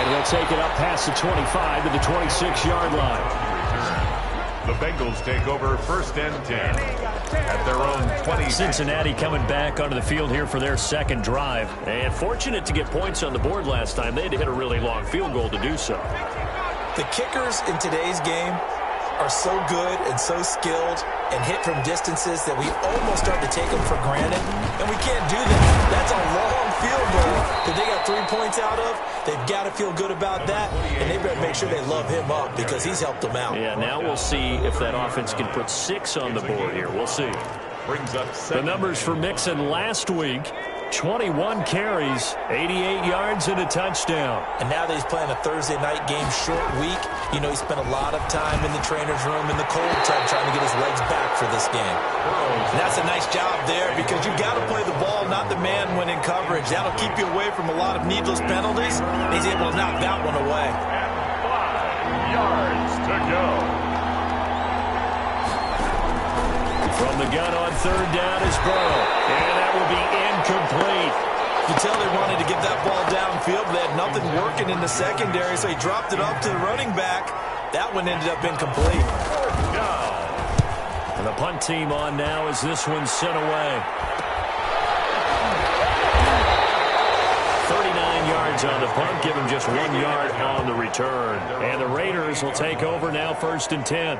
And he'll take it up past the 25 to the 26-yard line. The Bengals take over 1st and 10 at their own 20. Cincinnati coming back onto the field here for their second drive. And fortunate to get points on the board last time. They had to hit a really long field goal to do so. The kickers in today's game are so good and so skilled and hit from distances that we almost start to take them for granted. And we can't do that. That's a long field goal that they got 3 points out of. They've got to feel good about that, and they better make sure they love him up because he's helped them out. Yeah, now we'll see if that offense can put 6 on the board here. We'll see. Brings up the numbers for Mixon last week. 21 carries, 88 yards, and a touchdown. And now that he's playing a Thursday night game, short week, you know he spent a lot of time in the trainer's room in the cold tub trying to get his legs back for this game. And that's a nice job there because you've got to play the ball, not the man when in coverage. That'll keep you away from a lot of needless penalties. He's able to knock that one away. 5 yards to go. From the gun on 3rd down is Burrow. And that will be incomplete. You can tell they wanted to get that ball downfield, but they had nothing working in the secondary, so he dropped it up to the running back. That one ended up incomplete. And the punt team on now as this one's sent away. 39 yards on the punt, give him just 1 yard on the return. And the Raiders will take over now 1st and 10.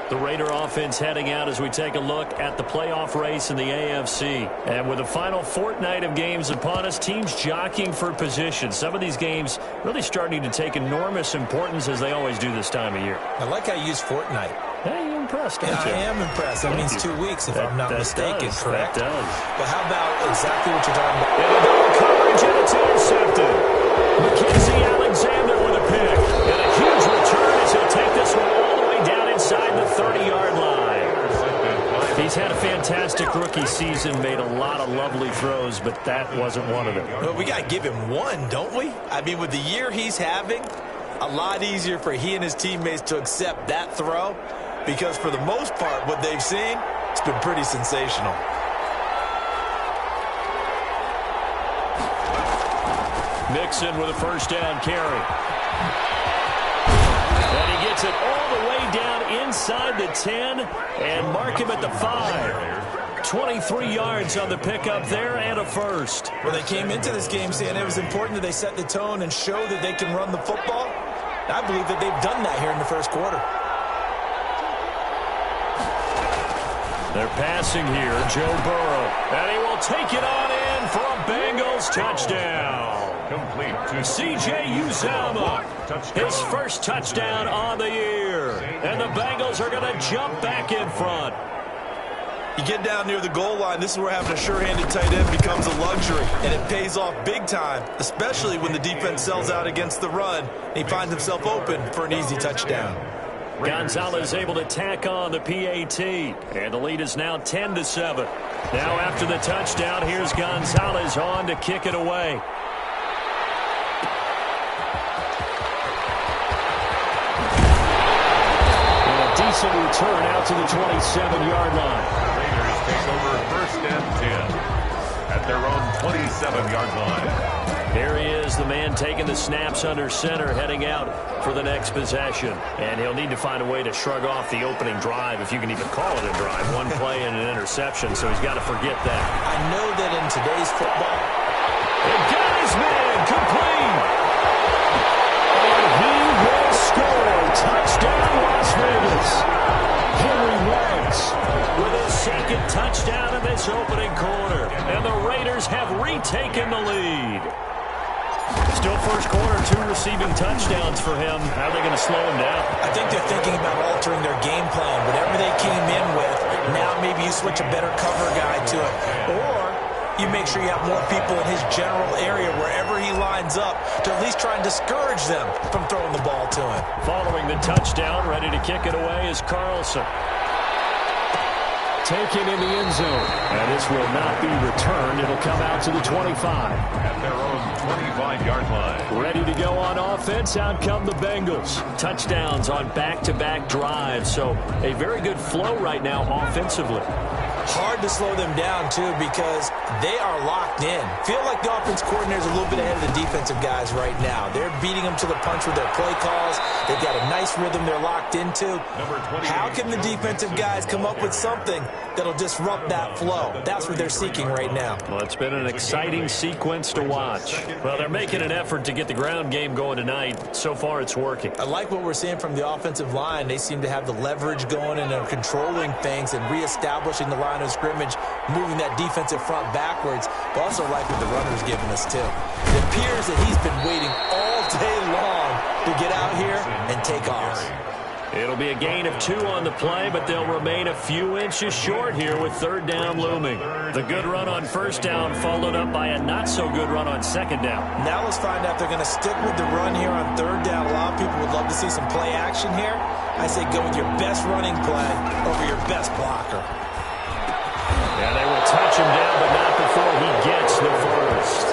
The Raider offense heading out as we take a look at the playoff race in the AFC. And with the final fortnight of games upon us, teams jockeying for position. Some of these games really starting to take enormous importance as they always do this time of year. I like how you use fortnight. Hey, you're impressed, aren't you? I am impressed. That means 2 weeks, if I'm not mistaken, correct? That does. But how about exactly what you're talking about? And a double coverage, and it's intercepted. Mackenzie Alexander with a pick. And a huge return as he'll take this one all the way down inside the 30-yard line. He's had a fantastic rookie season, made a lot of lovely throws, but that wasn't one of them. Well, we got to give him one, don't we? I mean, with the year he's having, a lot easier for he and his teammates to accept that throw because for the most part, what they've seen, it's been pretty sensational. Mixon with a 1st down carry. And he gets it all the way down inside the 10 and mark him at the 5. 23 yards on the pickup there and a 1st. Well, they came into this game saying it was important that they set the tone and show that they can run the football. I believe that they've done that here in the 1st quarter. They're passing here, Joe Burrow. And he will take it on in for a Bengals touchdown. Complete to C.J. Uzomah, his 1st touchdown on the year. And the Bengals are going to jump back in front. You get down near the goal line, this is where having a sure-handed tight end becomes a luxury, and it pays off big time, especially when the defense sells out against the run, and he finds himself open for an easy touchdown. Gonzalez able to tack on the PAT, and the lead is now 10-7. Now after the touchdown, here's Gonzalez on to kick it away. And a decent return out to the 27-yard line. Raiders take over 1st and 10 at their own 27-yard line. Here he is, the man taking the snaps under center, heading out for the next possession. And he'll need to find a way to shrug off the opening drive, if you can even call it a drive. One play and an interception, so he's got to forget that. I know that in today's football, it got his man complete. And he will score. Touchdown, Las Vegas. Henry Wentz with his 2nd touchdown in this opening quarter. And the Raiders have retaken the lead. Still 1st quarter, 2 receiving touchdowns for him. How are they going to slow him down? I think they're thinking about altering their game plan. Whatever they came in with, now maybe you switch a better cover guy to it. Or you make sure you have more people in his general area wherever he lines up to at least try and discourage them from throwing the ball to him. Following the touchdown, ready to kick it away is Carlson. Taken in the end zone. And this will not be returned. It'll come out to the 25. At their own 25-yard line. Ready to go on offense. Out come the Bengals. Touchdowns on back-to-back drives. So a very good flow right now offensively. Hard to slow them down, too, because they are locked in. Feel like the offense coordinator is a little bit ahead of the defensive guys right now. They're beating them to the punch with their play calls. They've got a nice rhythm they're locked into. How can the defensive guys come up with something that'll disrupt that flow? That's what they're seeking right now. Well, it's been an exciting sequence to watch. Well, they're making an effort to get the ground game going tonight. So far, it's working. I like what we're seeing from the offensive line. They seem to have the leverage going, and they're controlling things and reestablishing the line of scrimmage, moving that defensive front backwards, but also like what the runner's giving us, too. It appears that he's been waiting all day long to get out here and take off. It'll be a gain of 2 on the play, but they'll remain a few inches short here with third down looming. The good run on first down followed up by a not-so-good run on second down. Now let's find out if they're going to stick with the run here on third down. A lot of people would love to see some play action here. I say go with your best running play over your best blocker. Yeah, they will touch him down, but not before he gets the first.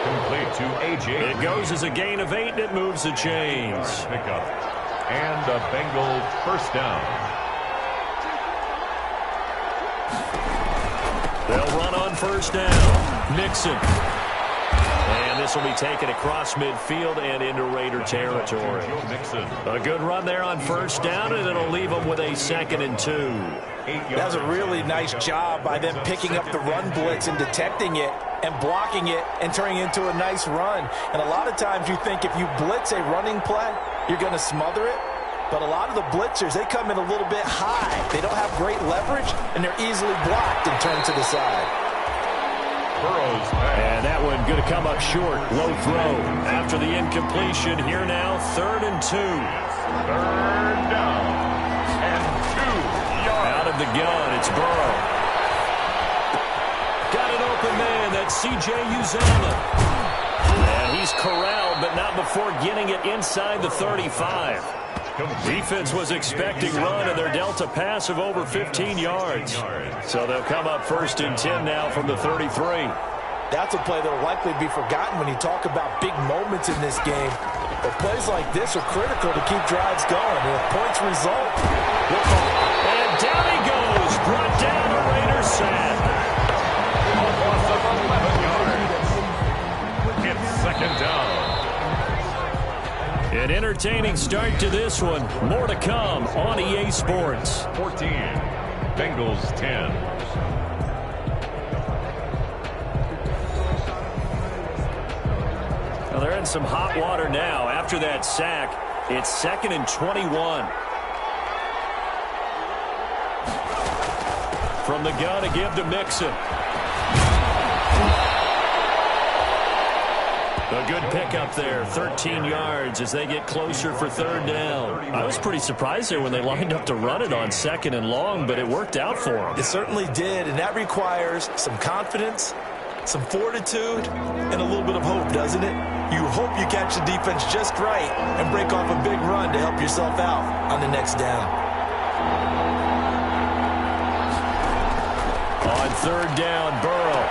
Complete to A.J. It goes as a gain of 8, and it moves the chains. Pickup. And a Bengal first down. They'll run on first down. Mixon. And this will be taken across midfield and into Raider territory. A good run there on first down, and it'll leave them with a 2nd and 2. That was a really nice job by them picking up the run blitz and detecting it and blocking it and turning it into a nice run. And a lot of times you think if you blitz a running play, you're going to smother it. But a lot of the blitzers, they come in a little bit high. They don't have great leverage, and they're easily blocked and turned to the side. And that one going to come up short. Low throw. After the incompletion, here now, 3rd and 2. Third down. And 2 yards. Out of the gun, it's Burrow. Got an open man. That's C.J. Uzomah. And he's corralled, but not before getting it inside the 35. Defense was expecting run, and they're dealt a pass of over 15 yards. So they'll come up 1st and 10 now from the 33. That's a play that will likely be forgotten when you talk about big moments in this game. But plays like this are critical to keep drives going. And if points result, and down he goes. Brought down a Raiders sack. It's 2nd down. An entertaining start to this one. More to come on EA Sports. 14. Bengals 10. Well, they're in some hot water now. After that sack, it's 2nd and 21. From the gun to give to Mixon. A good pickup there, 13 yards as they get closer for 3rd down. I was pretty surprised there when they lined up to run it on 2nd and long, but it worked out for them. It certainly did, and that requires some confidence, some fortitude, and a little bit of hope, doesn't it? You hope you catch the defense just right and break off a big run to help yourself out on the next down. On 3rd down, Burrow.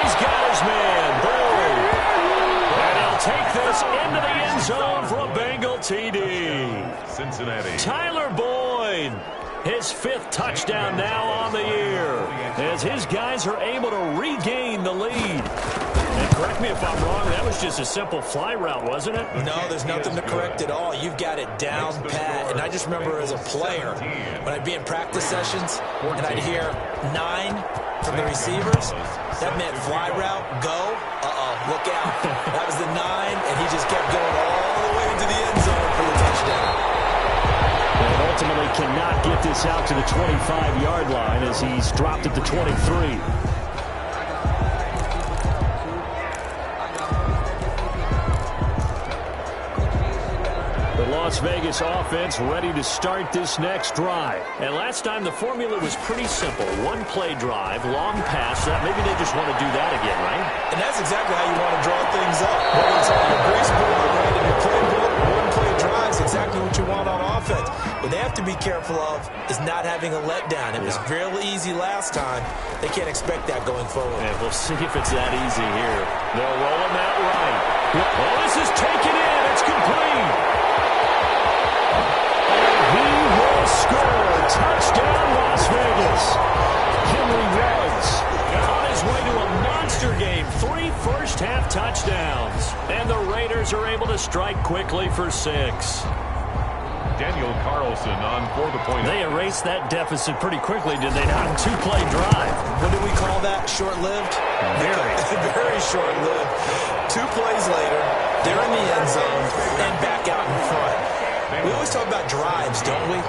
He's got his man, Burrow. Take this into the end zone for a Bengal TD. Cincinnati. Tyler Boyd, his 5th touchdown now on the year, as his guys are able to regain the lead. And correct me if I'm wrong, that was just a simple fly route, wasn't it? No, there's nothing to correct at all. You've got it down pat. And I just remember as a player, when I'd be in practice sessions and I'd hear 9 from the receivers, that meant fly route, go, look out. That was the 9, and he just kept going all the way into the end zone for the touchdown. And ultimately cannot get this out to the 25-yard line as he's dropped at the 23. The Las Vegas offense ready to start this next drive. And last time the formula was pretty simple. One-play drive, long pass. Maybe they just want to do that again, right? And that's exactly how you want to draw things up. Whether it's on your grease board, right, in your playbook, one-play drives, exactly what you want on offense. What they have to be careful of is not having a letdown. It was real easy last time. They can't expect that going forward. And we'll see if it's that easy here. They'll roll him out right. Well, this is taken in. It's complete. He will score. Touchdown, Las Vegas. Henry Ruggs on his way to a monster game. 3 first-half touchdowns. And the Raiders are able to strike quickly for 6. Daniel Carlson on for the point. They erased that deficit pretty quickly, did they not? 2-play drive. What do we call that? Short-lived? Very. Very short-lived. 2 plays later, they're in the end zone and back out in front. We always talk about drives, don't we?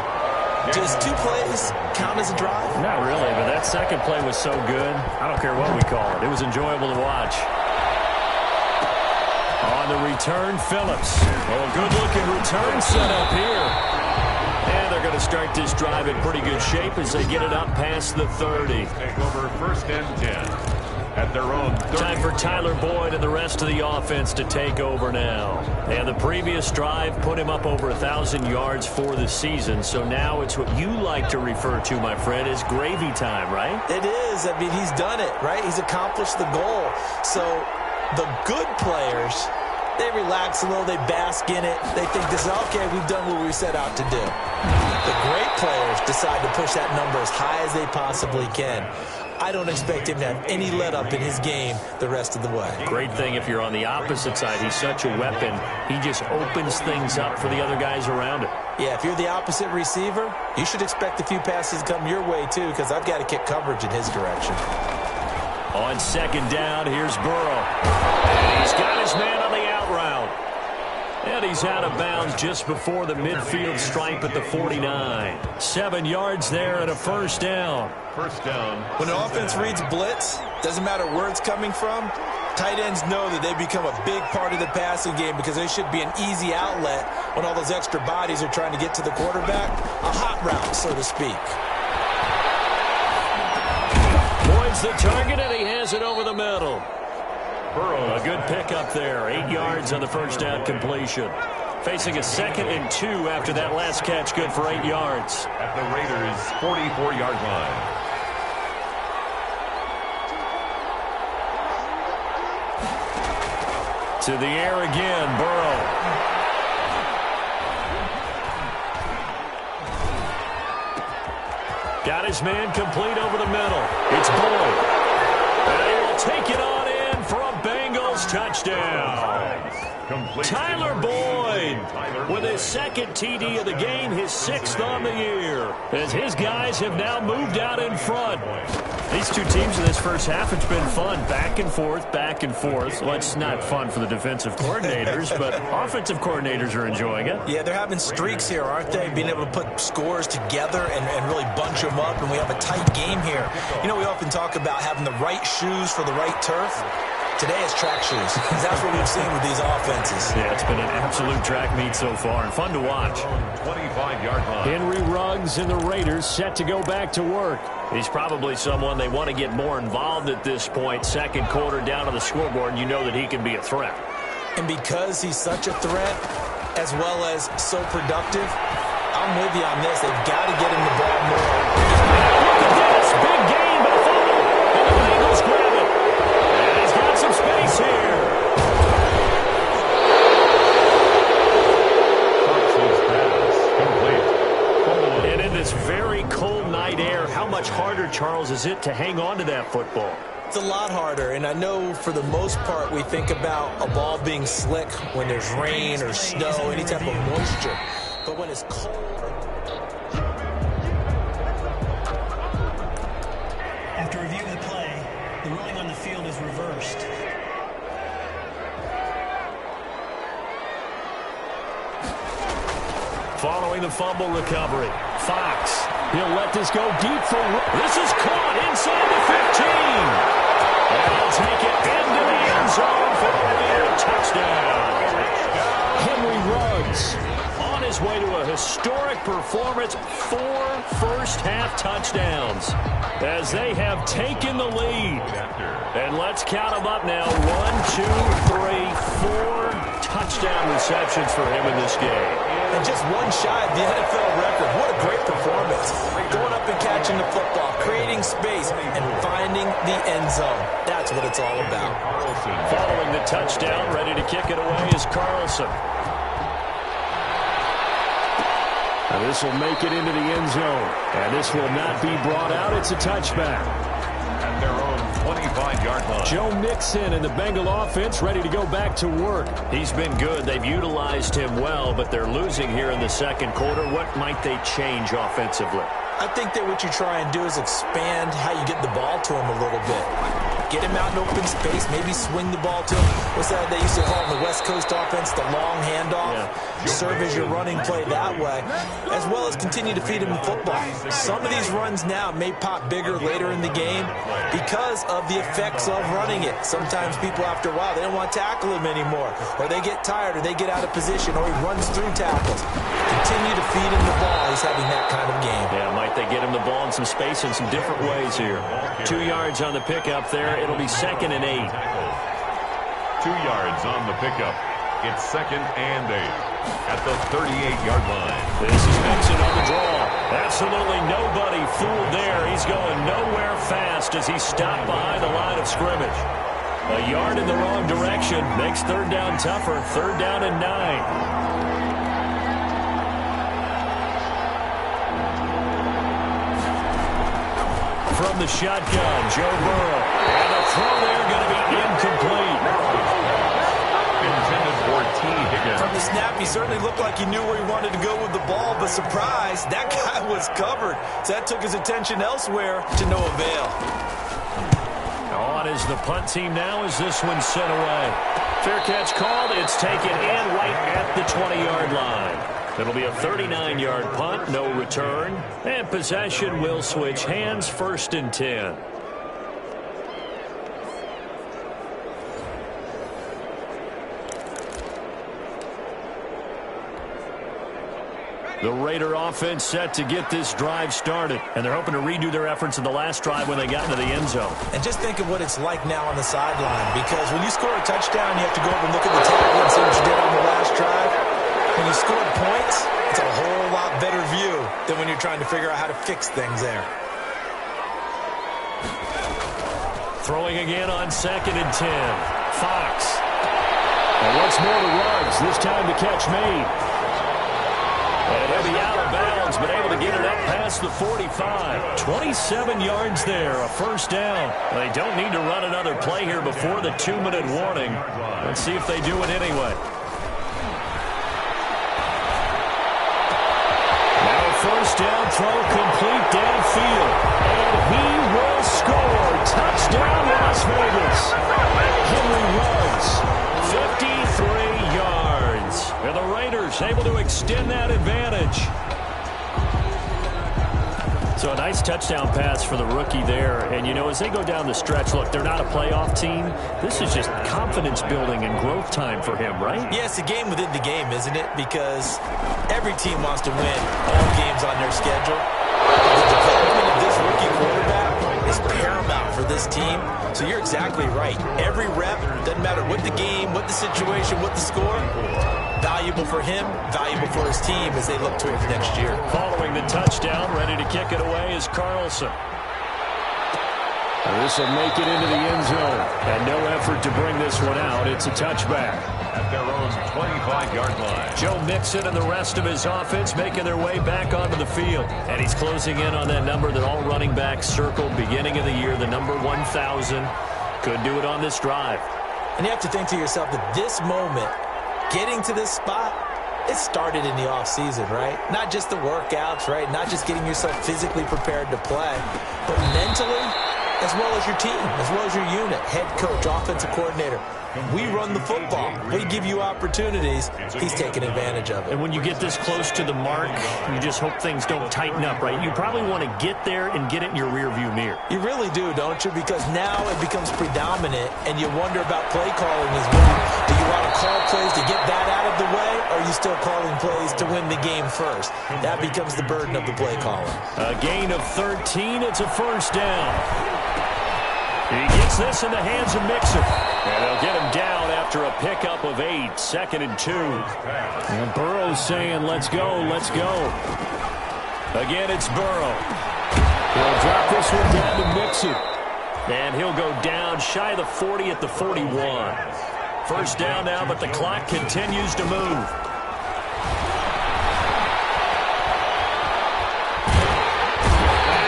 Does 2 plays count as a drive? Not really, but that second play was so good. I don't care what we call it. It was enjoyable to watch. On the return, Phillips. Oh, good-looking return set up here. And they're going to start this drive in pretty good shape as they get it up past the 30. Take over 1st and 10 at their own 30. Time for Tyler Boyd and the rest of the offense to take over now. And the previous drive put him up over 1,000 yards for the season. So now it's what you like to refer to, my friend, as gravy time, right? It is. I mean, he's done it, right? He's accomplished the goal. So the good players, they relax a little, they bask in it. They think this is, okay, we've done what we set out to do. The great players decide to push that number as high as they possibly can. I don't expect him to have any let-up in his game the rest of the way. Great thing if you're on the opposite side. He's such a weapon. He just opens things up for the other guys around him. Yeah, if you're the opposite receiver, you should expect a few passes to come your way, too, because I've got to kick coverage in his direction. On 2nd down, here's Burrow. And he's got his man on the out route. And he's out of bounds just before the midfield stripe at the 49. 7 yards there and a 1st down. 1st down. When the offense reads blitz, doesn't matter where it's coming from, tight ends know that they become a big part of the passing game because they should be an easy outlet when all those extra bodies are trying to get to the quarterback. A hot route, so to speak. Boyd's the target, and he has it over the middle. Burrow, a good pickup there. 8 yards on the 1st down completion. Facing a 2nd and 2 after that last catch, good for 8 yards. At the Raiders' 44-yard line. To the air again, Burrow. Got his man complete over the middle. It's Boyd. And he will take it on in for a Bengals touchdown. Tyler Boyd with his 2nd TD of the game, his 6th on the year, as his guys have now moved out in front. These two teams in this first half, it's been fun. Back and forth, back and forth. Well, it's not fun for the defensive coordinators, but offensive coordinators are enjoying it. Yeah, they're having streaks here, aren't they? Being able to put scores together and really bunch them up, and we have a tight game here. You know, we often talk about having the right shoes for the right turf. Today it's track shoes. That's what we've seen with these offenses. Yeah, it's been an absolute track meet so far and fun to watch. 25-yard line. Henry Ruggs and the Raiders set to go back to work. He's probably someone they want to get more involved at this point. 2nd quarter down on the scoreboard, and you know that he can be a threat. And because he's such a threat, as well as so productive, I'm with you on this. They've got to get him the ball more. Look at this. Big gain, but a fumble. And the Bengals grab it. And he's got some space here. And in this very cold night air, how much harder, Charles, is it to hang on to that football? It's a lot harder, and I know for the most part we think about a ball being slick when there's rain or snow, any type of moisture. But when it's cold... After reviewing the play, the ruling on the field is reversed. Following the fumble recovery, Fox, he'll let this go deep for... This is caught inside the 15. And he'll take it into the end zone for a touchdown. Henry Ruggs on his way to a historic performance, 4 first-half touchdowns as they have taken the lead. And let's count them up now. 1, 2, 3, 4 touchdown receptions for him in this game. And just one shy of the NFL record. What a great performance. Going up and catching the football, creating space, and finding the end zone. That's what it's all about. Following the touchdown, ready to kick it away is Carlson. Now this will make it into the end zone. And this will not be brought out. It's a touchback. their own 25-yard line. Joe Mixon and the Bengal offense ready to go back to work. He's been good. They've utilized him well, but they're losing here in the second quarter. What might they change offensively? I think that what you try and do is expand how you get the ball to him a little bit. Get him out in open space, maybe swing the ball to him. What's that they used to call in the West Coast offense, the long handoff? Yeah. Serve as your running play that way, as well as continue to feed him in football. Some of these runs now may pop bigger later in the game because of the effects of running it. Sometimes people, after a while, they don't want to tackle him anymore, or they get tired, or they get out of position, or he runs through tackles. Continue to feed him the ball. He's having that kind of game. Yeah, might they get him the ball in some space in some different ways here. 2 yards on the pickup there. It'll be 2nd and 8. 2 yards on the pickup. It's 2nd and 8 at the 38-yard line. This is Mixon on the draw. Absolutely nobody fooled there. He's going nowhere fast as he's stopped behind the line of scrimmage. A yard in the wrong direction makes 3rd down tougher. 3rd down and 9. From the shotgun, Joe Burrow. And the throw there going to be incomplete. Intended for T. Higgins. From the snap, he certainly looked like he knew where he wanted to go with the ball, but surprise, that guy was covered. So that took his attention elsewhere to no avail. On is the punt team now as this one's sent away. Fair catch called. It's taken in right at the 20-yard line. It'll be a 39-yard punt, no return. And possession will switch hands, 1st and 10. The Raider offense set to get this drive started. And they're hoping to redo their efforts in the last drive when they got into the end zone. And just think of what it's like now on the sideline, because when you score a touchdown, you have to go over and look at the tackle and see what you did on the last drive. When you scored points, it's a whole lot better view than when you're trying to figure out how to fix things there. Throwing again on 2nd and 10. Fox. And once more to Ruggs. This time the catch made. And he'll be out of bounds, but able to get it up past the 45. 27 yards there, a 1st down. They don't need to run another play here before the 2-minute warning. Let's see if they do it anyway. First down throw complete downfield. And he will score. Touchdown, Las Vegas. Henry Ruggs, 53 yards. And the Raiders able to extend that advantage. So a nice touchdown pass for the rookie there. And, you know, as they go down the stretch, look, they're not a playoff team. This is just confidence building and growth time for him, right? Yeah, it's a game within the game, isn't it? Because every team wants to win all games on their schedule. The development of this rookie quarterback is paramount for this team. So you're exactly right. Every rep, doesn't matter what the game, what the situation, what the score, valuable for him, valuable for his team as they look towards next year. Following the touchdown, ready to kick it away is Carlson. This will make it into the end zone. And no effort to bring this one out. It's a touchback. At their own 25-yard line. Joe Mixon and the rest of his offense making their way back onto the field. And he's closing in on that number that all running backs circled beginning of the year, the number 1,000. Could do it on this drive. And you have to think to yourself that this moment, getting to this spot, it started in the offseason, right? Not just the workouts, right? Not just getting yourself physically prepared to play, but mentally, as well as your team, as well as your unit, head coach, offensive coordinator. We run the football. We give you opportunities. He's taking advantage of it. And when you get this close to the mark, you just hope things don't tighten up, right? You probably want to get there and get it in your rearview mirror. You really do, don't you? Because now it becomes predominant, and you wonder about play calling as well. Do you want to call plays to get that out of the way, or are you still calling plays to win the game first? That becomes the burden of the play calling. A gain of 13. It's a 1st down. He gets this in the hands of Mixon. And they'll get him down after a pickup of 8. 2nd and 2. And Burrow's saying, let's go, let's go. Again, it's Burrow. He'll drop this one down to Mixon. And he'll go down shy of the 40 at the 41. 1st down now, but the clock continues to move.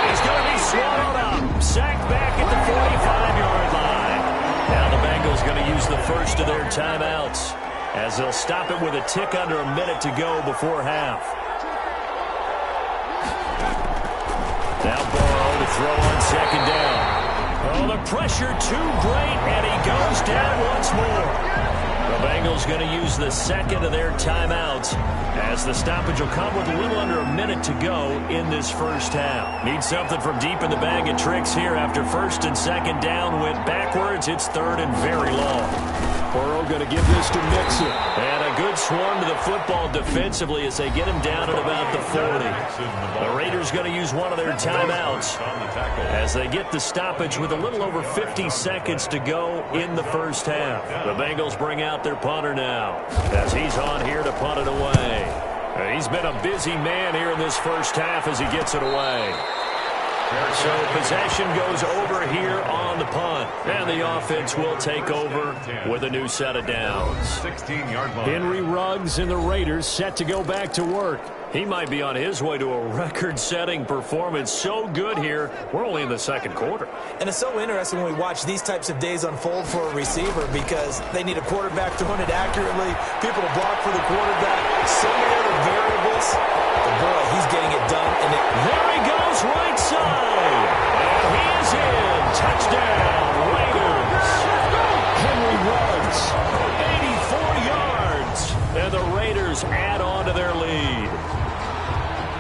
He's going to be swallowed up. Sacked back at the first of their timeouts, as they'll stop it with a tick under a minute to go before half. Now Burrow to throw on second down. Oh, the pressure too great, and he goes down once more. The Bengals going to use the second of their timeouts, as the stoppage will come with a little under a minute to go in this first half. Need something from deep in the bag of tricks here after first and second down went backwards. It's third and very long. Burrow going to give this to Mixon. And a good swarm to the football defensively as they get him down at about the 40. The Raiders going to use one of their timeouts as they get the stoppage with a little over 50 seconds to go in the first half. The Bengals bring out their punter now as he's on here to punt it away. He's been a busy man here in this first half as he gets it away. So possession goes over here on the punt, and the offense will take over with a new set of downs. 16-yard line. Henry Ruggs and the Raiders set to go back to work. He might be on his way to a record-setting performance. So good here. We're only in the second quarter. And it's so interesting when we watch these types of days unfold for a receiver, because they need a quarterback throwing it accurately, people to block for the quarterback, so many other variables. But boy, he's getting it done. And there he goes, right side. And he is in. Touchdown, Raiders. Henry Ruggs. 84 yards. And the Raiders add on to their lead.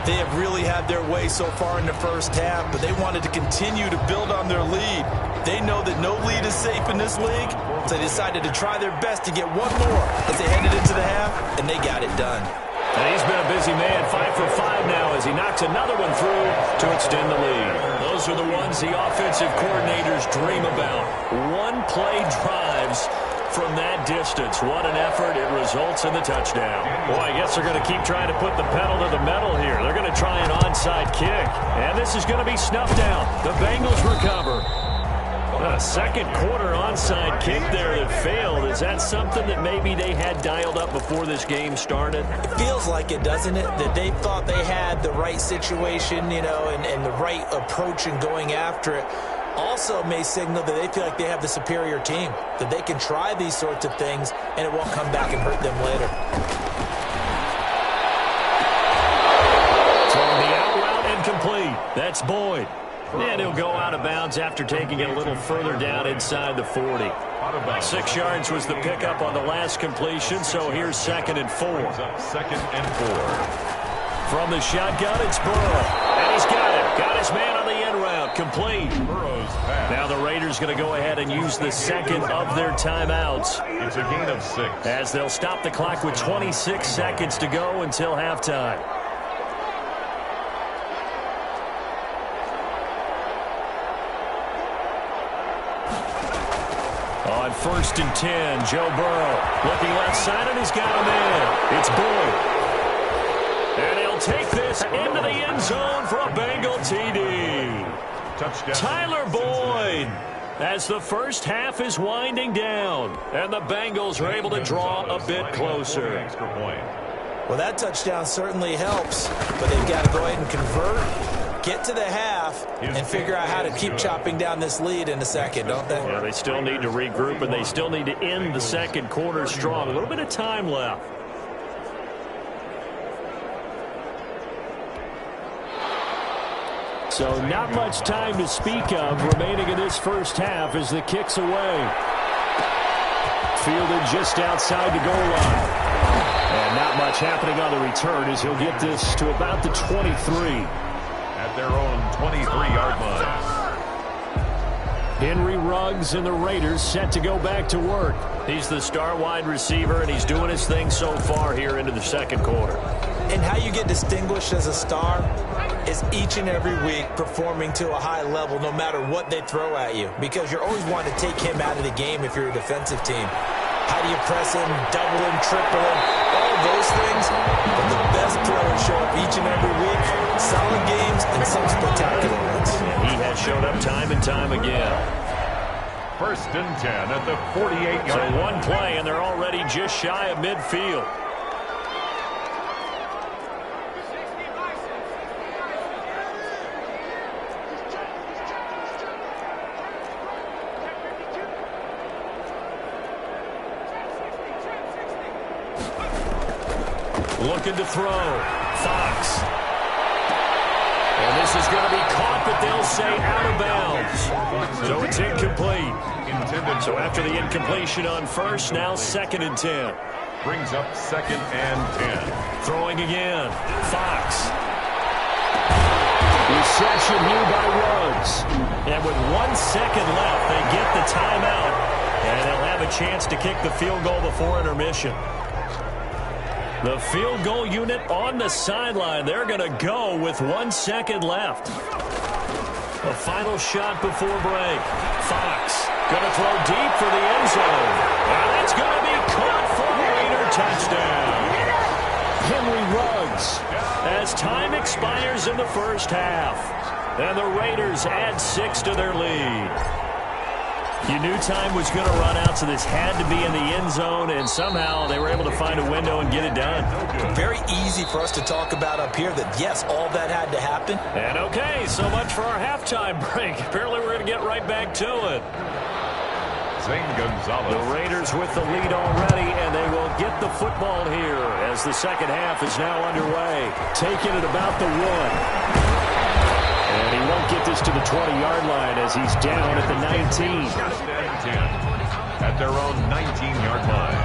They have really had their way so far in the first half, but they wanted to continue to build on their lead. They know that no lead is safe in this league, so they decided to try their best to get one more as they headed into the half, and they got it done. And he's been a busy man, 5 for 5 now as he knocks another one through to extend the lead. Those are the ones the offensive coordinators dream about. One-play drives from that distance. What an effort. It results in the touchdown. Boy, I guess they're going to keep trying to put the pedal to the metal here. They're going to try an onside kick. And this is going to be snuffed out. The Bengals recover. A second quarter onside kick there that failed. Is that something that maybe they had dialed up before this game started? It feels like it, doesn't it? That they thought they had the right situation, you know, and the right approach in going after it. Also may signal that they feel like they have the superior team, that they can try these sorts of things and it won't come back and hurt them later. Throwing the out route incomplete. That's Boyd. And he'll go out of bounds after taking it a little further down inside the 40. 6 yards was the pickup on the last completion, so here's 2nd and 4. 2nd and 4. From the shotgun, it's Burrow. And he's got it. Got his man on the end route. Complete. Burrow's pass. Now the Raiders going to go ahead and use the second of their timeouts. It's a gain of 6. As they'll stop the clock with 26 seconds to go until halftime. On 1st and 10, Joe Burrow looking left side, and he's got him in. It's Boyd. And he'll take this into the end zone for a Bengal TD. Touchdown. Tyler Boyd, as the first half is winding down, and the Bengals are able to draw a bit closer. Extra point. Well, that touchdown certainly helps, but they've got to go ahead and convert, get to the half, and figure out how to keep chopping down this lead in the second, don't they? Yeah, they still need to regroup, and they still need to end the second quarter strong. A little bit of time left. So not much time to speak of remaining in this first half as the kick's away. Fielded just outside the goal line. And not much happening on the return as he'll get this to about the 23. At their own 23-yard line. Henry Ruggs and the Raiders set to go back to work. He's the star wide receiver, and he's doing his thing so far here into the second quarter. And how you get distinguished as a star is each and every week performing to a high level no matter what they throw at you, because you're always wanting to take him out of the game if you're a defensive team. How do you press him, double him, triple him, all those things? But the best throwers show up each and every week. Solid games and some spectacular ones. He has showed up time and time again. 1st and 10 at the 48-yard line. So one play, and they're already just shy of midfield. Looking to throw. Fox. And this is going to be caught, but they'll say out of bounds. So it's incomplete. So after the incompletion on first, now 2nd and 10. Brings up 2nd and 10. Throwing again. Fox. Reception here by Ruggs. And with 1 second left, they get the timeout. And they'll have a chance to kick the field goal before intermission. The field goal unit on the sideline. They're going to go with 1 second left. A final shot before break. Fox going to throw deep for the end zone. And that's going to be caught for a Raider touchdown. Henry Ruggs as time expires in the first half. And the Raiders add 6 to their lead. You knew time was going to run out, so this had to be in the end zone, and somehow they were able to find a window and get it done. Very easy for us to talk about up here that, yes, all that had to happen. And okay, so much for our halftime break. Apparently we're going to get right back to it. Zane Gonzalez. The Raiders with the lead already, and they will get the football here as the second half is now underway. Taking it about the 1. And he won't get this to the 20-yard line as he's down at the 19. At their own 19-yard line.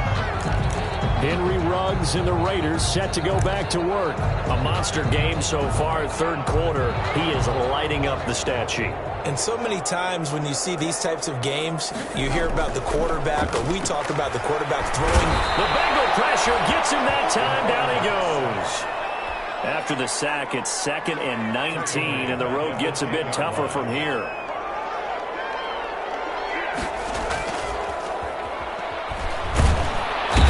Henry Ruggs and the Raiders set to go back to work. A monster game so far, 3rd quarter. He is lighting up the stat sheet. And so many times when you see these types of games, you hear about the quarterback, or we talk about the quarterback throwing. The Bengal pressure gets him that time. Down he goes. After the sack, it's 2nd and 19, and the road gets a bit tougher from here.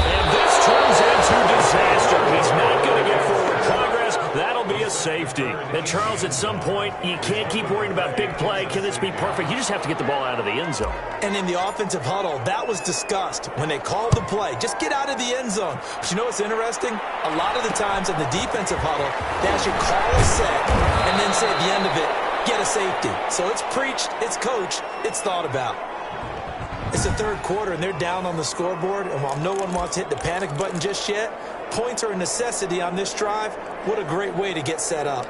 And this turns into disaster. He's not going to get forward progress. That'll be a safety. And, Charles, at some point, you can't keep worrying about big play. Can this be perfect? You just have to get the ball out of the end zone. And in the offensive huddle, that was discussed when they called the play. Just get out of the end zone. But you know what's interesting? A lot of the times in the defensive huddle, they actually call a set and then say at the end of it, get a safety. So it's preached, it's coached, it's thought about. It's the 3rd quarter, and they're down on the scoreboard. And while no one wants to hit the panic button just yet, points are a necessity on this drive. What a great way to get set up.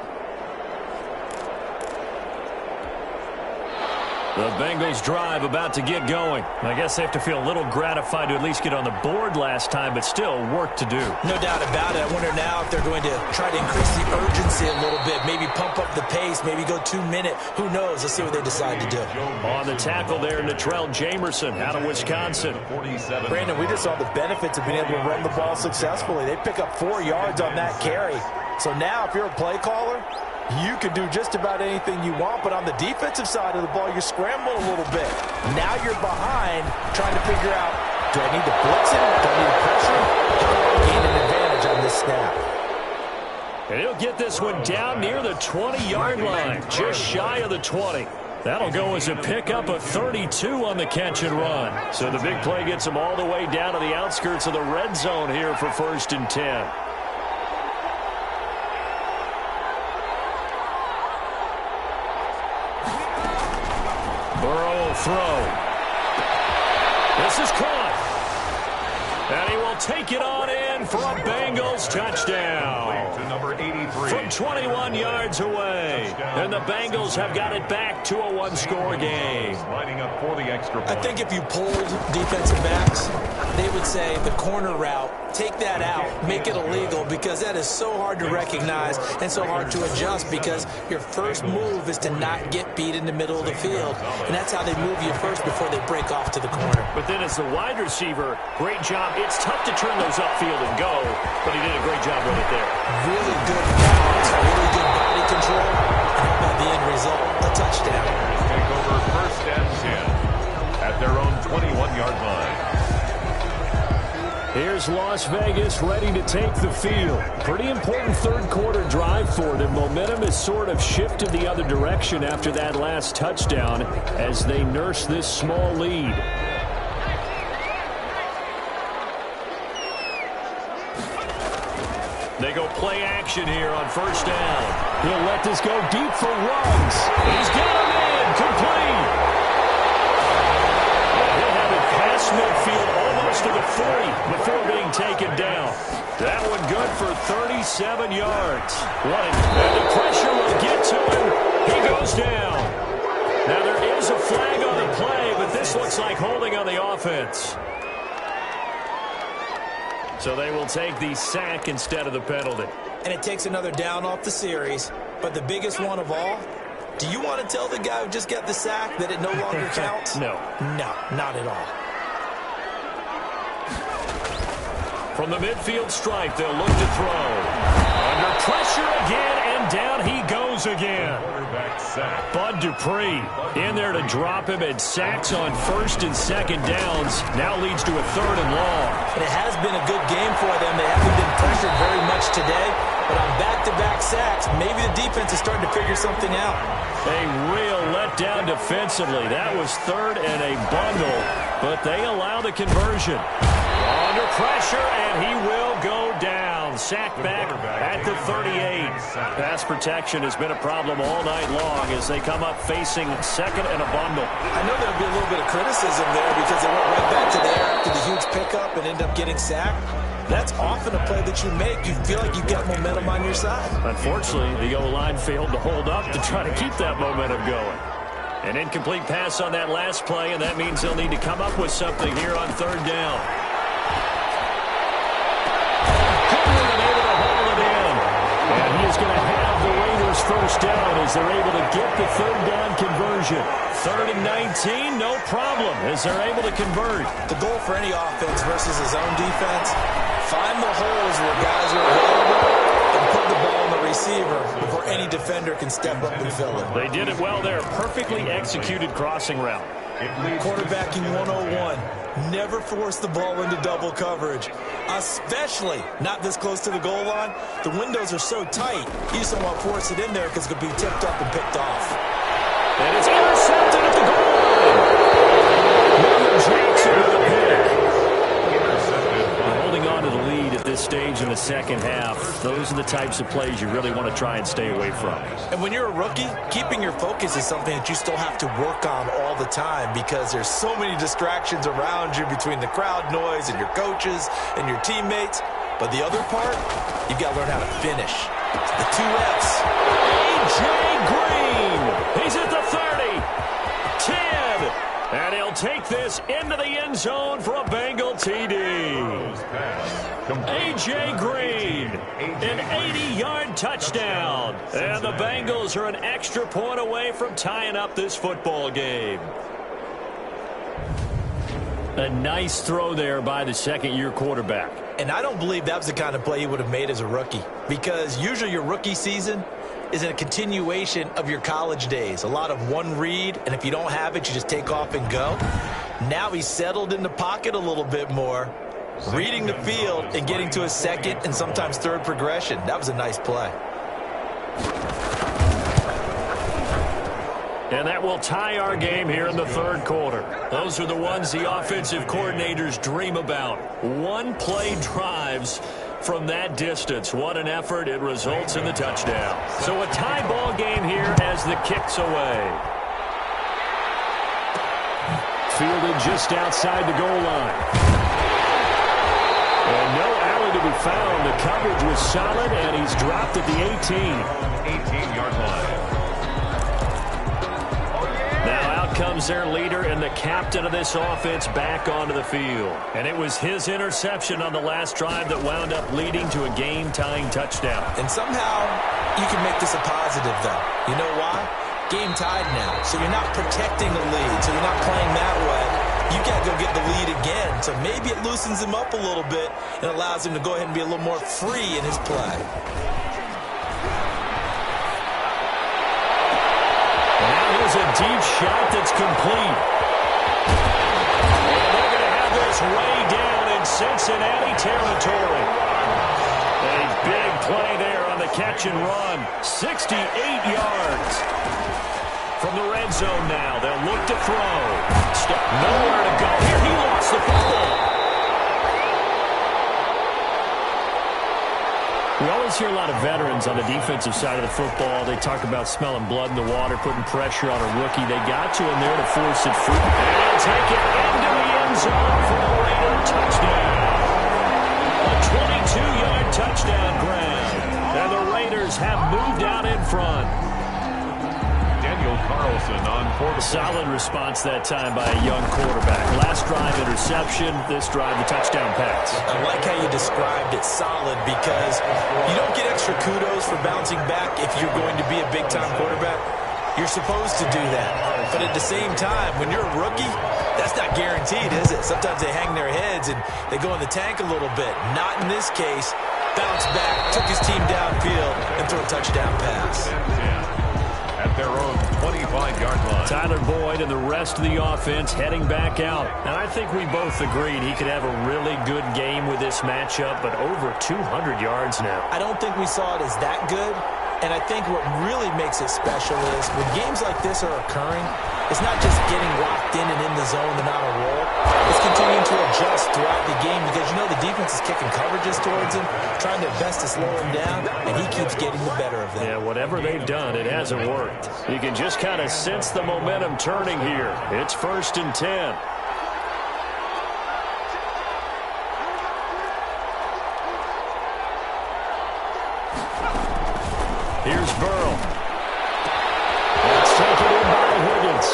The Bengals drive about to get going. I guess they have to feel a little gratified to at least get on the board last time, but still work to do. No doubt about it. I wonder now if they're going to try to increase the urgency a little bit, maybe pump up the pace, maybe go 2-minute. Who knows? Let's see what they decide to do. On the tackle there, Natrell Jamerson out of Wisconsin. Brandon, we just saw the benefits of being able to run the ball successfully. They pick up 4 yards on that carry. So now if you're a play caller, you can do just about anything you want, but on the defensive side of the ball, you scramble a little bit. Now you're behind trying to figure out, do I need to blitz him? Do I need to pressure him? How do I gain an advantage on this snap? And he'll get this one down near the 20-yard line, just shy of the 20. That'll go as a pickup of 32 on the catch and run. So the big play gets him all the way down to the outskirts of the red zone here for 1st and 10. Burrow will throw. This is caught. And he will take it on in for a Bengals touchdown. To number 83. From 21 yards away. And the Bengals have got it back to a 1-score game. Lining up for the extra point. I think if you pulled defensive backs, they would say the corner route, take that out, make it illegal, because that is so hard to recognize and so hard to adjust, because your first move is to not get beat in the middle of the field. And that's how they move you first before they break off to the corner. But then as the wide receiver, great job. It's tough to turn those upfield and go, but he did a great job with it there. Really good balance, really good body control. And how about the end result? A touchdown. Take over 1st and 10 at their own 21-yard line. Here's Las Vegas ready to take the field. Pretty important 3rd quarter drive for them. Momentum has sort of shifted the other direction after that last touchdown as they nurse this small lead. They go play action here on 1st down. He'll let this go deep for Ruggs. He's got him in, complete. He'll have it past midfield almost to the 40 before being taken down. That one good for 37 yards. And the pressure will get to him. He goes down. Now there is a flag on the play, but this looks like holding on the offense. So they will take the sack instead of the penalty. And it takes another down off the series. But the biggest one of all, do you want to tell the guy who just got the sack that it no longer counts? No. No, not at all. From the midfield stripe, they'll look to throw. Under pressure again, and down he goes again. Quarterback sack. Bud Dupree in there to drop him, and sacks on first and second downs. Now leads to a 3rd and long. And it has been a good game for them. They haven't been pressured very much today. But on back-to-back sacks, maybe the defense is starting to figure something out. A real letdown defensively. That was 3rd and a bundle, but they allow the conversion. Under pressure, and he will go down. Sack back at the 38. Pass protection has been a problem all night long as they come up facing 2nd and a bundle. I know there'll be a little bit of criticism there because they went right back to there after the huge pickup and end up getting sacked. That's often a play that you make. You feel like you've got momentum on your side. Unfortunately, the O-line failed to hold up to try to keep that momentum going. An incomplete pass on that last play, and that means they'll need to come up with something here on 3rd down. And he is going to have the Raiders first down as they're able to get the 3rd down conversion. 3rd and 19, no problem as they're able to convert. The goal for any offense versus his own defense, find the holes where guys are available and put the ball on the receiver before any defender can step up and fill it. They did it well there. Perfectly executed crossing route. Quarterbacking 101. Never force the ball into double coverage, especially not this close to the goal line. The windows are so tight, you just don't want to force it in there because it could be tipped up and picked off. And it's intercepted at the goal line. William Jackson with a pick. Holding on to the lead at this stage in the second half. Those are the types of plays you really want to try and stay away from. And when you're a rookie, keeping your focus is something that you still have to work on all the time because there's so many distractions around you between the crowd noise and your coaches and your teammates. But the other part, you've got to learn how to finish. The 2 F's. A.J. Green. He's at the 30. 10. And he'll take this into the end zone for a Bengal TD. A.J. Green, an 80-yard touchdown. And the Bengals are an extra point away from tying up this football game. A nice throw there by the second-year quarterback. And I don't believe that was the kind of play he would have made as a rookie because usually your rookie season is a continuation of your college days. A lot of one read, and if you don't have it, you just take off and go. Now he's settled in the pocket a little bit more, reading the field and getting to his 2nd and sometimes 3rd progression. That was a nice play. And that will tie our game here in the 3rd quarter. Those are the ones the offensive coordinators dream about. One-play drives from that distance. What an effort. It results in the touchdown. So a tie ball game here as the kick's away. Fielded just outside the goal line. And no alley to be found. The coverage was solid, and he's dropped at the 18. 18-yard line. Now out comes their leader and the captain of this offense back onto the field. And it was his interception on the last drive that wound up leading to a game-tying touchdown. And somehow you can make this a positive, though. You know why? Game tied now. So you're not protecting the lead. So you're not playing that way. You got to go get the lead again. So maybe it loosens him up a little bit and allows him to go ahead and be a little more free in his play. A deep shot that's complete. And they're going to have this way down in Cincinnati territory. A big play there on the catch and run. 68 yards. From the red zone now, they'll look to throw. Nowhere to go here. He lost the football. We always hear a lot of veterans on the defensive side of the football. They talk about smelling blood in the water, putting pressure on a rookie. They got to him there to force it free. And he'll take it into the end zone for a Raider touchdown. A 22-yard have moved out in front. Carlson on for the solid response that time by a young quarterback. Last drive interception, this drive the touchdown pass. I like how you described it, solid, because you don't get extra kudos for bouncing back if you're going to be a big-time quarterback. You're supposed to do that. But at the same time, when you're a rookie, that's not guaranteed, is it? Sometimes they hang their heads and they go in the tank a little bit. Not in this case. Bounce back, took his team downfield, and threw a touchdown pass. At their own 25-yard line. Tyler Boyd and the rest of the offense heading back out. And I think we both agreed he could have a really good game with this matchup, but over 200 yards now. I don't think we saw it as that good. And I think what really makes it special is when games like this are occurring, it's not just getting locked in and in the zone and on a roll. It's continuing to adjust throughout the game because, you know, the defense is kicking coverages towards him, trying their best to slow him down, and he keeps getting the better of them. Yeah, whatever they've done, it hasn't worked. You can just kind of sense the momentum turning here. It's 1st and 10. Here's Burrow. That's taken in by Higgins.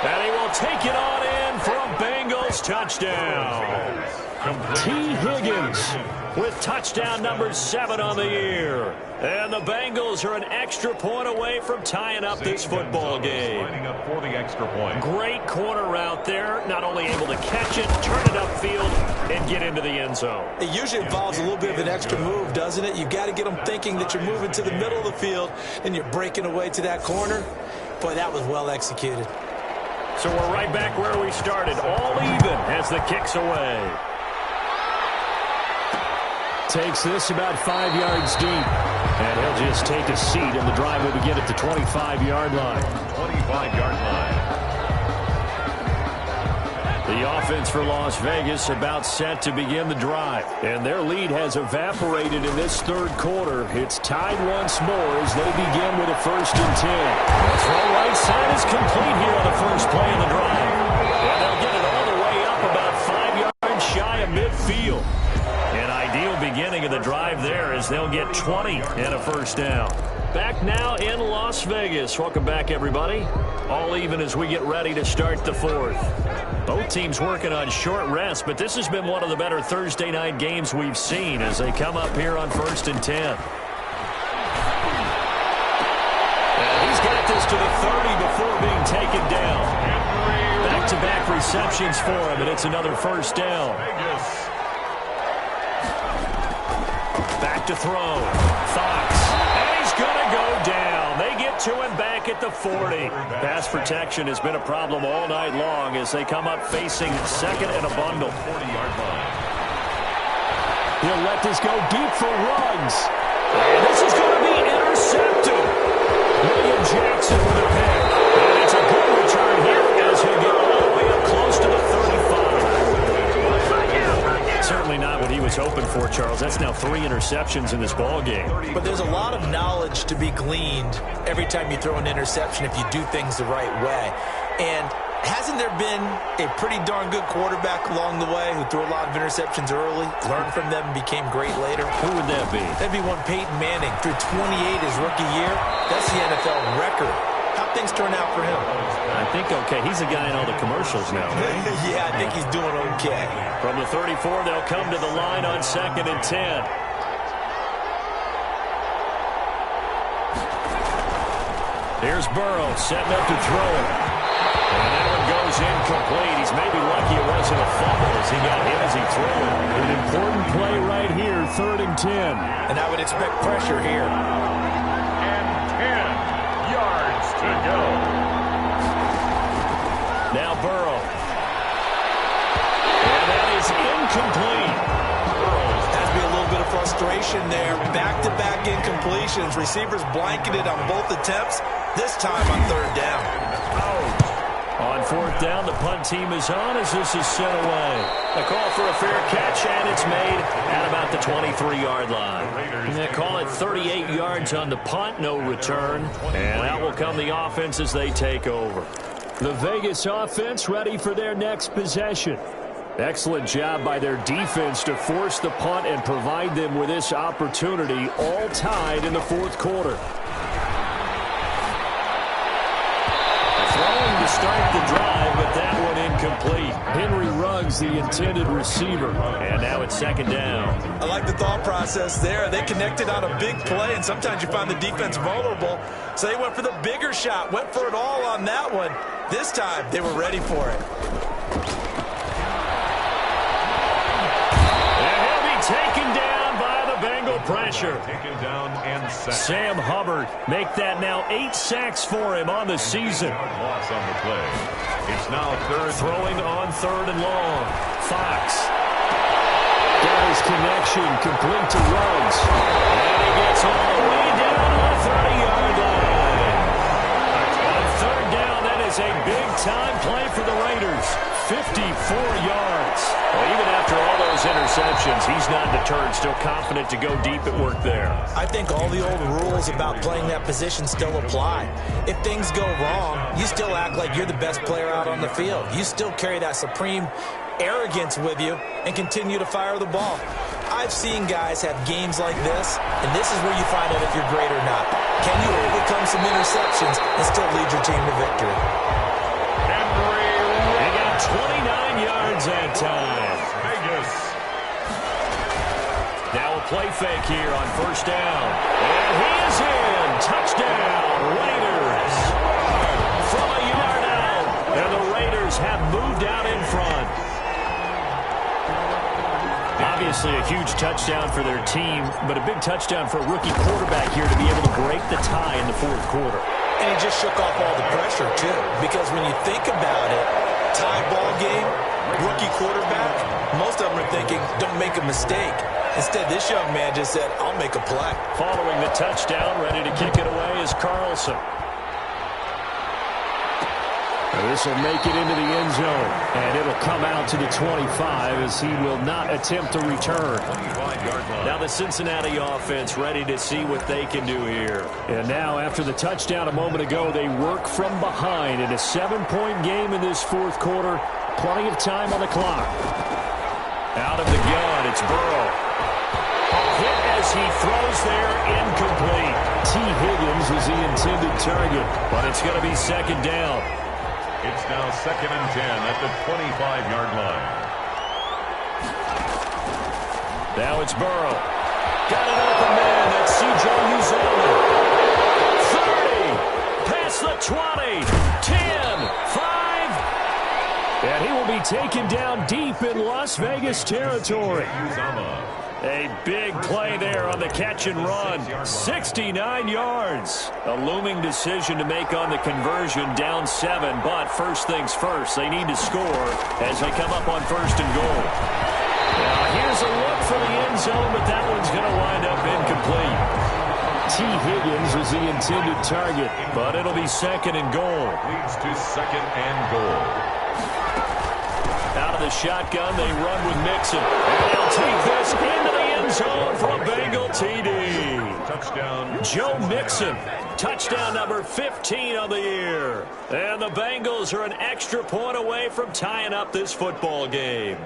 And he will take it on in for a Bengals touchdown. T. Higgins with touchdown number 7 on the year. And the Bengals are an extra point away from tying up this football game. Lining up for the extra point. Great corner route there. Not only able to catch it, turn it upfield, and get into the end zone. It usually involves a little bit of an extra move, doesn't it? You've got to get them thinking that you're moving to the middle of the field and you're breaking away to that corner. Boy, that was well executed. So we're right back where we started. All even as the kick's away. Takes this about 5 yards deep. And he'll just take a seat, and the drive will begin at the 25-yard line. 25-yard line. The offense for Las Vegas about set to begin the drive. And their lead has evaporated in this third quarter. It's tied once more as they begin with a 1st and 10. The throw right side is complete here on the first play of the drive. And they'll get it all the way up about 5 yards shy of midfield. An ideal beginning of the drive there as they'll get 20 and a 1st down. Back now in Las Vegas. Welcome back, everybody. All even as we get ready to start the 4th. Both teams working on short rest, but this has been one of the better Thursday night games we've seen as they come up here on 1st and 10. And he's got this to the 30 before being taken down. Back-to-back receptions for him, and it's another 1st down. Back to throw. Fox. And he's going to go down. They get to him back at the 40. Pass protection has been a problem all night long as they come up facing 2nd and a bundle. 40-yard line. He'll let this go deep for Ruggs. And this is going to be intercepted. William Jackson with a pick. And it's a good return here as he'll get all the way up close to the 35. Certainly not what he was hoping for, Charles. That's now 3 interceptions in this ball game. But there's a lot of knowledge to be gleaned every time you throw an interception if you do things the right way. And hasn't there been a pretty darn good quarterback along the way who threw a lot of interceptions early, learned from them, and became great later? Who would that be? That'd be one Peyton Manning. Threw 28 his rookie year. That's the NFL record. How'd things turn out for him? I think okay. He's a guy in all the commercials now, right? Yeah, I think he's doing okay. From the 34, they'll come to the line on 2nd and 10. Here's Burrow setting up to throw it. And that one goes incomplete. He's maybe lucky it wasn't a fumble as he got hit as he threw it. An important play right here, 3rd and 10. And I would expect pressure here. And 10 yards to go. Now Burrow. And that is incomplete. Has to be a little bit of frustration there. Back-to-back incompletions. Receivers blanketed on both attempts. This time on 3rd down. On 4th down, the punt team is on as this is sent away. A call for a fair catch, and it's made at about the 23-yard line. And they call it 38 yards on the punt, no return. And out will come the offense as they take over. The Vegas offense ready for their next possession. Excellent job by their defense to force the punt and provide them with this opportunity, all tied in the fourth quarter. Throwing to start the drive, but that one incomplete. Henry Ruggs, the intended receiver. And now it's second down. I like the thought process there. They connected on a big play, and sometimes you find the defense vulnerable. So they went for the bigger shot, went for it all on that one. This time, they were ready for it. And he'll be taken down by the Bengal pressure. Taken down and sacked. Sam Hubbard, make that now 8 sacks for him on the season. Loss on the play. It's now third. Throwing on third and long. Fox. Got his connection, complete to Ruggs. And he gets all the way down to the 30-yard line. On third down, that is a big-time play for the Raiders. 54 yards. Well, even after all those interceptions, he's not deterred, still confident to go deep at work there. I think all the old rules about playing that position still apply. If things go wrong, you still act like you're the best player out on the field. You still carry that supreme arrogance with you and continue to fire the ball. I've seen guys have games like this, and this is where you find out if you're great or not. Can you overcome some interceptions and still lead your team to victory? They got 29 yards that time. Vegas. Now a play fake here on first down. And he is in. Touchdown, Raiders. From a yard out. And the Raiders have moved out in front. Obviously a huge touchdown for their team, but a big touchdown for a rookie quarterback here to be able to break the tie in the fourth quarter. And he just shook off all the pressure, too. Because when you think about it, tie ball game, rookie quarterback, most of them are thinking, don't make a mistake. Instead, this young man just said, I'll make a play. Following the touchdown, ready to kick it away is Carlson. This will make it into the end zone, and it'll come out to the 25 as he will not attempt to return. Now the Cincinnati offense ready to see what they can do here. And now after the touchdown a moment ago, they work from behind in a 7-point game in this fourth quarter. Plenty of time on the clock. Out of the gun, it's Burrow. Hit as he throws there, incomplete. T. Higgins was the intended target, but it's going to be second down. It's now second and 10 at the 25-yard line. Now it's Burrow. Got an open man. That's C.J. Uzomah. 30. Past the 20. 10. 5. And he will be taken down deep in Las Vegas territory. Uzomah. A big play there on the catch and run. 69 yards. A looming decision to make on the conversion, down 7. But first things first, they need to score as they come up on first and goal. Now here's a look for the end zone, but that one's going to wind up incomplete. T. Higgins was the intended target, but it'll be second and goal. Leads to second and goal. Out of the shotgun, they run with Mixon. And they'll take this into the end zone for a Bengal TD. Touchdown. Joe Mixon, touchdown number 15 on the year. And the Bengals are an extra point away from tying up this football game.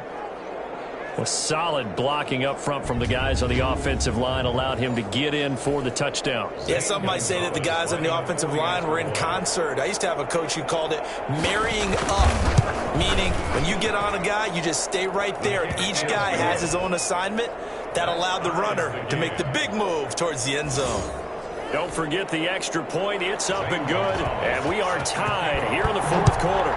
Well, solid blocking up front from the guys on the offensive line allowed him to get in for the touchdown. Yeah, some might say that the guys on the offensive line were in concert. I used to have a coach who called it marrying up, meaning when you get on a guy, you just stay right there, and each guy has his own assignment. That allowed the runner to make the big move towards the end zone. Don't forget the extra point. It's up and good, and we are tied here in the fourth quarter.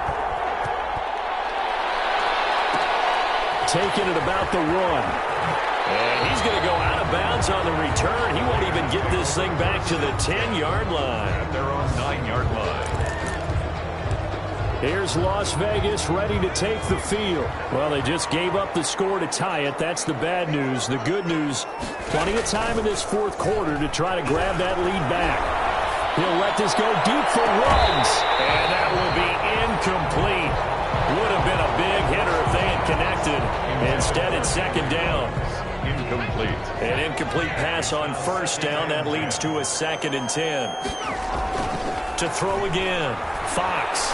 Taking it about the 1. And he's going to go out of bounds on the return. He won't even get this thing back to the 10-yard line. At their own 9-yard line. Here's Las Vegas ready to take the field. Well, they just gave up the score to tie it. That's the bad news. The good news, plenty of time in this fourth quarter to try to grab that lead back. He'll let this go deep for Ruggs. And that will be incomplete. Would have been a big hitter if they had connected. Instead, it's second down. Incomplete. An incomplete pass on first down. That leads to a second and 10. To throw again, Fox.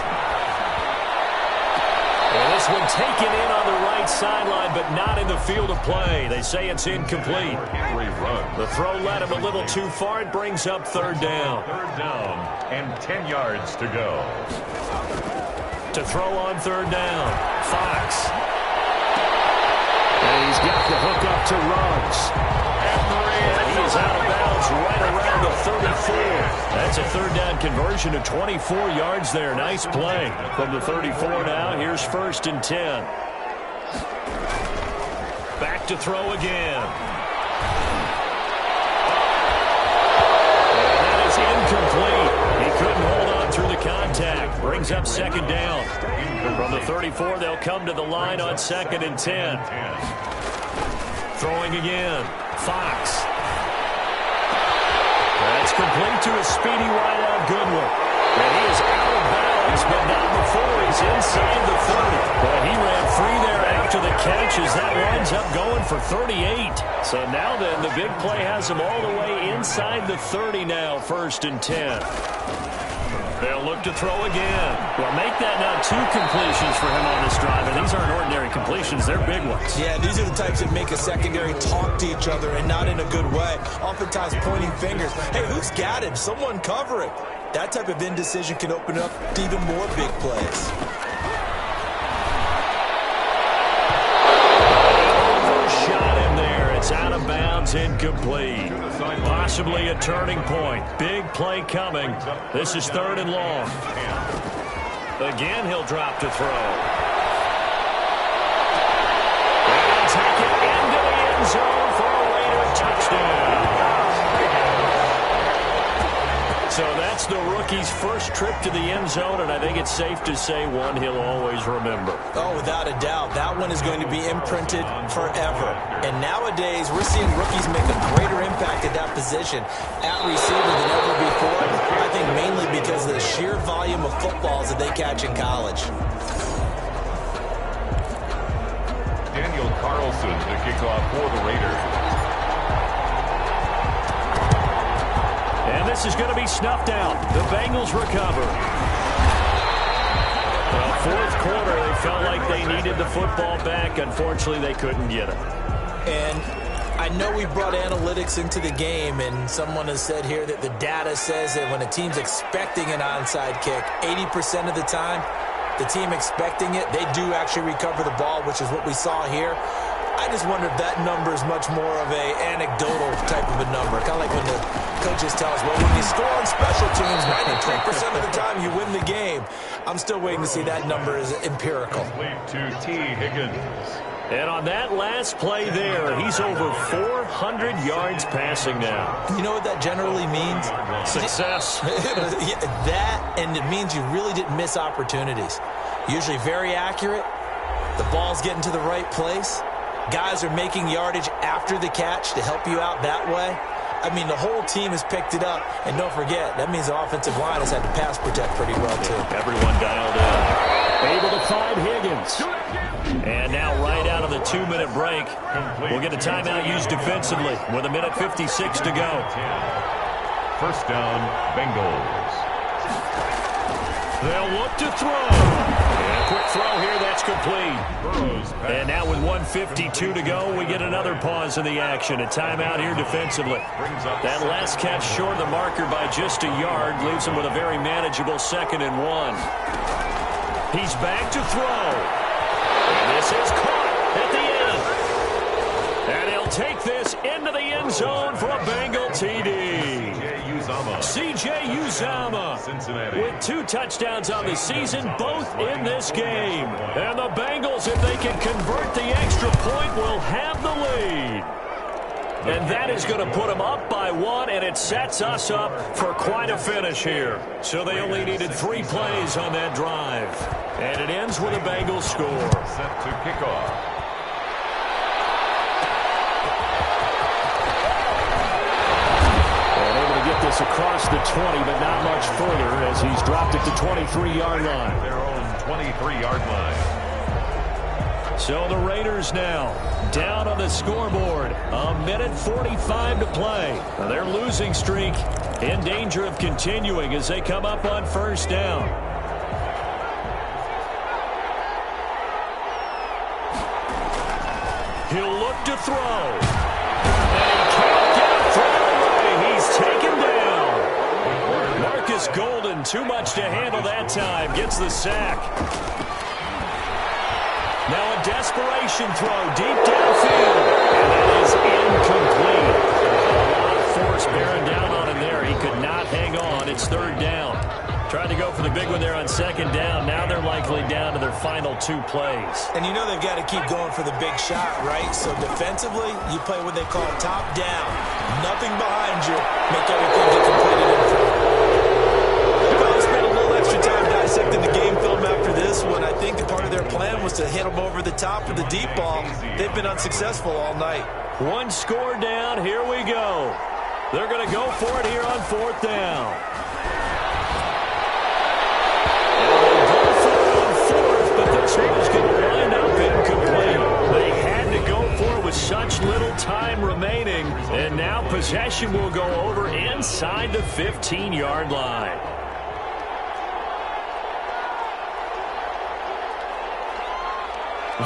Well, this one taken in on the right sideline, but not in the field of play. They say it's incomplete. The throw led him a little too far. It brings up third down. Third down and 10 yards to go. To throw on third down, Fox. And he's got the hook up to Ruggs. And he is out of bounds right around the 34. That's a third down conversion of 24 yards there. Nice play from the 34 now. Here's 1st and 10. Back to throw again. And that is incomplete. He couldn't hold on through the contact. Brings up 2nd down. From the 34, they'll come to the line on 2nd and 10. Throwing again. Fox. That's complete to a speedy wideout Goodwin. And he is out of bounds, but not before he's inside the 30. But he ran free there after the catch as that winds up going for 38. So now then, the big play has him all the way inside the 30 now, 1st and 10. They'll look to throw again. Well, make that now 2 completions for him on this drive. And these aren't ordinary completions. They're big ones. Yeah, these are the types that make a secondary talk to each other and not in a good way. Oftentimes pointing fingers. Hey, who's got him? Someone cover him. That type of indecision can open up to even more big plays. Overshot him there. It's out of bounds, incomplete. Possibly a turning point. Big play coming. This is 3rd and long. Again, he'll drop to throw. And take it into the end zone for a Raider touchdown. So that's the rookie's first trip to the end zone, and I think it's safe to say one he'll always remember. Oh, without a doubt. That one is going to be imprinted forever. And nowadays, we're seeing rookies make a greater impact at that position at receiver than ever before. I think mainly because of the sheer volume of footballs that they catch in college. Daniel Carlson to kick off for the Raiders. And this is going to be snuffed out. The Bengals recover. Well, 4th quarter, they felt like they needed the football back. Unfortunately, they couldn't get it. And I know we brought analytics into the game, and someone has said here that the data says that when a team's expecting an onside kick, 80% of the time, the team expecting it, they do actually recover the ball, which is what we saw here. I just wonder if that number is much more of a anecdotal type of a number. Kind of like when the coaches tell us, well, when you score on special teams, 93% of the time you win the game. I'm still waiting to see that number is empirical. To T. Higgins. And on that last play there, he's over 400 yards passing now. You know what that generally means? Success. Yeah, that, and it means you really didn't miss opportunities. Usually very accurate. The ball's getting to the right place. Guys are making yardage after the catch to help you out that way. I mean, the whole team has picked it up. And don't forget, that means the offensive line has had to pass protect pretty well, too. Everyone dialed in. Able to find Higgins. And now right out of the 2-minute break, we'll get a timeout used defensively with 1:56 to go. 1st down, Bengals. They'll look to throw. And a quick throw here, that's complete. And now with 1:52 to go, we get another pause in the action. A timeout here defensively. That last catch short of the marker by just a yard leaves him with a very manageable 2nd and 1. He's back to throw. And this is caught at the end. And he'll take this into the end zone for a Bengal TD. C.J. Uzomah with 2 touchdowns on the season, both in this game. And the Bengals, if they can convert the extra point, will have the lead. And that is going to put them up by 1, and it sets us up for quite a finish here. So they only needed 3 plays on that drive. And it ends with a Bengals score. Set to kick off. This across the 20, but not much further as he's dropped it to 23-yard line. Their own 23-yard line. So the Raiders now down on the scoreboard. 1:45 to play. Now their losing streak in danger of continuing as they come up on 1st down. He'll look to throw. And he can't get a throw away. He's taken down. Marcus Golden, too much to handle that time, gets the sack. Now a desperation throw deep downfield. And that is incomplete. A lot of force bearing down on him there. He could not hang on. It's third down. Tried to go for the big one there on second down. Now they're likely down to their final 2 plays. And you know they've got to keep going for the big shot, right? So defensively, you play what they call top down. Nothing behind you. Make everything get completed in front. I'll spend a little extra time dissecting the game film after this one. I think part of their plan was to hit them over the top of the deep ball. They've been unsuccessful all night. One score down. Here we go. They're going to go for it here on 4th down. This one is going to wind up incomplete. They had to go for it with such little time remaining, and now possession will go over inside the 15-yard line.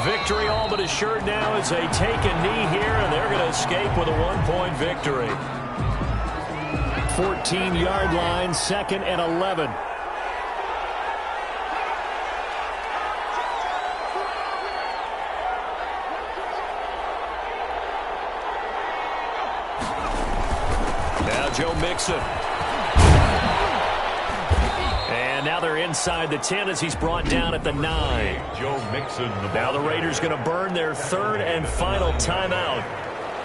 Victory all but assured now as they take a knee here, and they're going to escape with a 1-point victory. 14-yard line, 2nd and 11. Joe Mixon. And now they're inside the 10 as he's brought down at the 9. Joe Mixon. Now the Raiders going to burn their 3rd and final timeout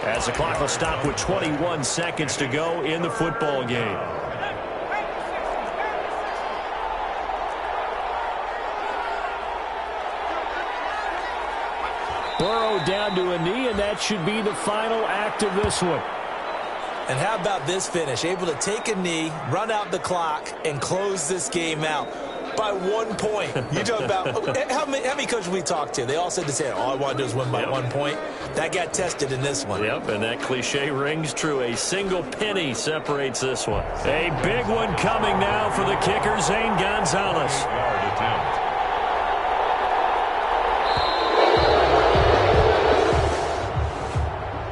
as the clock will stop with 21 seconds to go in the football game. Burrow down to a knee, and that should be the final act of this one. And how about this finish? Able to take a knee, run out the clock, and close this game out by 1 point. You talk about how many coaches we talked to? They all said the same. All I want to do is win by 1 point. That got tested in this one. Yep, and that cliche rings true. A single penny separates this one. A big one coming now for the kicker, Zane Gonzalez. Yard attempt.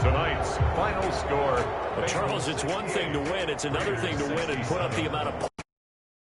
Tonight's final score. Charles, it's one thing to win. It's another thing to win and put up the amount of